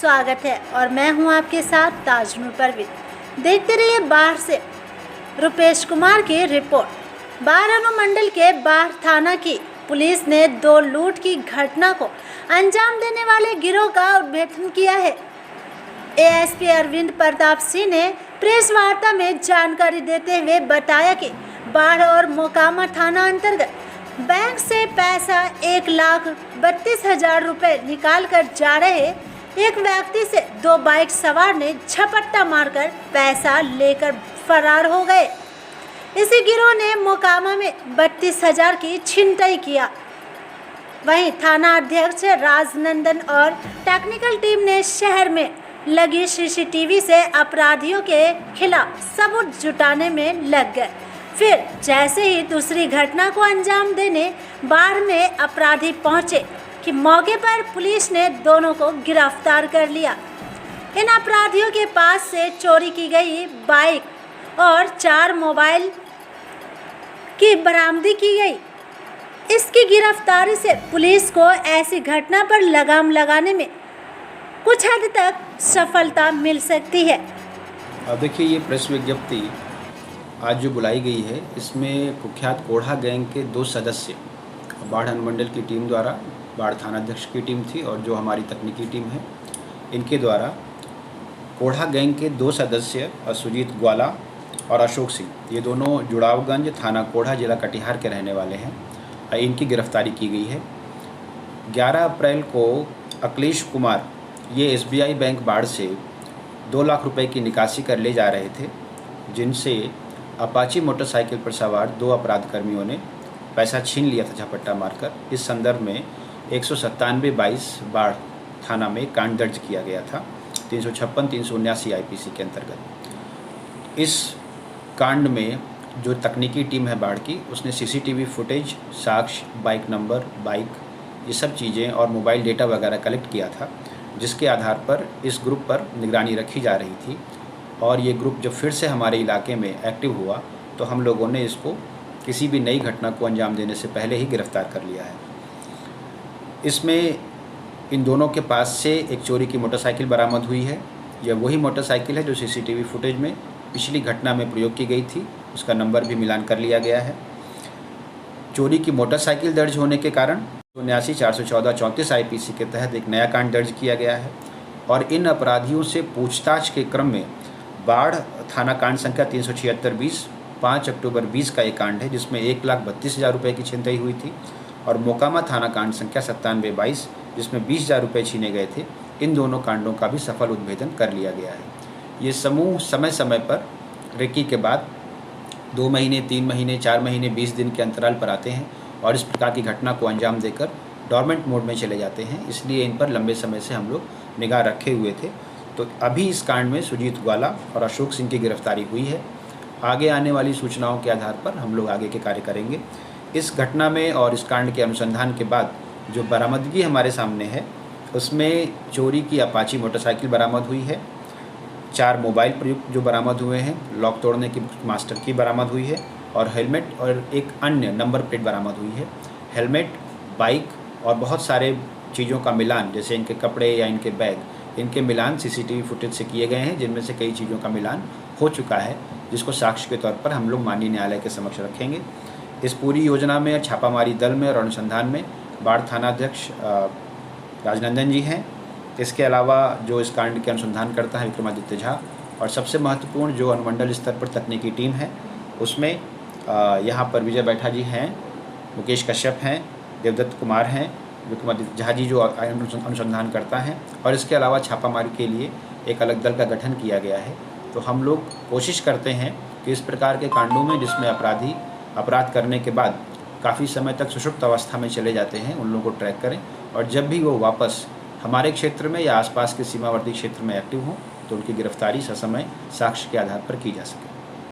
स्वागत है और मैं हूं आपके साथ ताजनूर परवीन। देखते रहिए बाढ़ से रुपेश कुमार की रिपोर्ट। बाढ़ अनुमंडल के बाढ़ थाना की पुलिस ने 2 लूट की घटना को अंजाम देने वाले गिरोह का उद्भेदन किया है। एएसपी अरविंद प्रताप सिंह ने प्रेस वार्ता में जानकारी देते हुए बताया कि बाढ़ और मोकामा थाना अंतर्गत बैंक से पैसा 1,32,000 रुपये निकाल कर जा रहे एक व्यक्ति से 2 बाइक सवार ने झपट्टा मारकर पैसा लेकर फरार हो गए। इसी गिरोह ने मोकामा में 32,000 की छिनतई किया। वहीं थाना अध्यक्ष राजनंदन और टेक्निकल टीम ने शहर में लगी सीसीटीवी से अपराधियों के खिलाफ सबूत जुटाने में लग गए। फिर जैसे ही दूसरी घटना को अंजाम देने बाढ़ में अपराधी पहुंचे कि मौके पर पुलिस ने दोनों को गिरफ्तार कर लिया। इन अपराधियों के पास से चोरी की गई बाइक और 4 मोबाइल की बरामदी की गई। इसकी गिरफ्तारी से पुलिस को ऐसी घटना पर लगाम लगाने में कुछ हद तक सफलता मिल सकती है। अब देखिए, ये प्रेस विज्ञप्ति आज जो बुलाई गई है, इसमें कुख्यात कोढ़ा गैंग के 2 सदस्य बाढ़ अनुमंडल की टीम द्वारा, बाढ़ थानाध्यक्ष की टीम थी और जो हमारी तकनीकी टीम है, इनके द्वारा कोढ़ा गैंग के 2 सदस्य सुजीत ग्वाला और अशोक सिंह, ये दोनों जुड़ावगंज थाना कोढ़ा जिला कटिहार के रहने वाले हैं, इनकी गिरफ्तारी की गई है। 11 अप्रैल को अखिलेश कुमार ये SBI बैंक बाढ़ से 2 लाख रुपए की निकासी कर ले जा रहे थे, जिनसे अपाची मोटरसाइकिल पर सवार 2 अपराधकर्मियों ने पैसा छीन लिया था झपट्टा मारकर। इस संदर्भ में 197-22 बाढ़ थाना में कांड दर्ज किया गया था 356-379 IPC के अंतर्गत। इस कांड में जो तकनीकी टीम है बाढ़ की, उसने CCTV फुटेज, साक्ष्य, बाइक नंबर, बाइक, ये सब चीज़ें और मोबाइल डेटा वगैरह कलेक्ट किया था, जिसके आधार पर इस ग्रुप पर निगरानी रखी जा रही थी। और ये ग्रुप जब फिर से हमारे इलाके में एक्टिव हुआ तो हम लोगों ने इसको किसी भी नई घटना को अंजाम देने से पहले ही गिरफ्तार कर लिया है। इसमें इन दोनों के पास से एक चोरी की मोटरसाइकिल बरामद हुई है। यह वही मोटरसाइकिल है जो CCTV फुटेज में पिछली घटना में प्रयोग की गई थी, उसका नंबर भी मिलान कर लिया गया है। चोरी की मोटरसाइकिल दर्ज होने के कारण 79-414-34 IPC के तहत एक नया कांड दर्ज किया गया है। और इन अपराधियों से पूछताछ के क्रम में बाढ़ थाना कांड संख्या 376-20 5 अक्टूबर 20 का एक कांड है, जिसमें 1,32,000 रुपये की छिनतई हुई थी। और मोकामा थाना कांड संख्या 97-22 जिसमें 20,000 रुपये छीने गए थे। इन दोनों कांडों का भी सफल उद्भेदन कर लिया गया है। ये समूह समय समय पर रेकी के बाद 2 महीने, 3 महीने, 4 महीने, 20 दिन के अंतराल पर आते हैं और इस प्रकार की घटना को अंजाम देकर डोरमेंट मोड में चले जाते हैं। इसलिए इन पर लंबे समय से हम लोग निगाह रखे हुए थे। तो अभी इस कांड में सुजीत ग्वाला और अशोक सिंह की गिरफ्तारी हुई है। आगे आने वाली सूचनाओं के आधार पर हम लोग आगे के कार्य करेंगे। इस घटना में और इस कांड के अनुसंधान के बाद जो बरामदगी हमारे सामने है, उसमें चोरी की अपाची मोटरसाइकिल बरामद हुई है, 4 मोबाइल प्रयुक्त जो बरामद हुए हैं, लॉक तोड़ने की मास्टर की बरामद हुई है और हेलमेट और एक अन्य नंबर प्लेट बरामद हुई है। हेलमेट, बाइक और बहुत सारे चीज़ों का मिलान, जैसे इनके कपड़े या इनके बैग, इनके मिलान CCTV फुटेज से किए गए हैं, जिनमें से कई चीज़ों का मिलान हो चुका है, जिसको साक्ष्य के तौर पर हम लोग माननीय न्यायालय के समक्ष रखेंगे। इस पूरी योजना में छापामारी दल में और अनुसंधान में बाढ़ थानाध्यक्ष राजनंदन जी हैं। इसके अलावा जो इस कांड के अनुसंधान करता है विक्रमादित्य झा, और सबसे महत्वपूर्ण जो अनुमंडल स्तर पर तकनीकी टीम है, उसमें यहाँ पर विजय बैठा जी हैं, मुकेश कश्यप हैं, देवदत्त कुमार हैं, विक्रमादित्य झा जी जो अनुसंधान करता है। और इसके अलावा छापामारी के लिए एक अलग दल का गठन किया गया है। तो हम लोग कोशिश करते हैं कि इस प्रकार के कांडों में जिसमें अपराधी अपराध करने के बाद काफ़ी समय तक सुषुप्त अवस्था में चले जाते हैं, उन लोगों को ट्रैक करें और जब भी वो वापस हमारे क्षेत्र में या आसपास के सीमावर्ती क्षेत्र में एक्टिव हों तो उनकी गिरफ्तारी ससमय साक्ष्य के आधार पर की जा सके।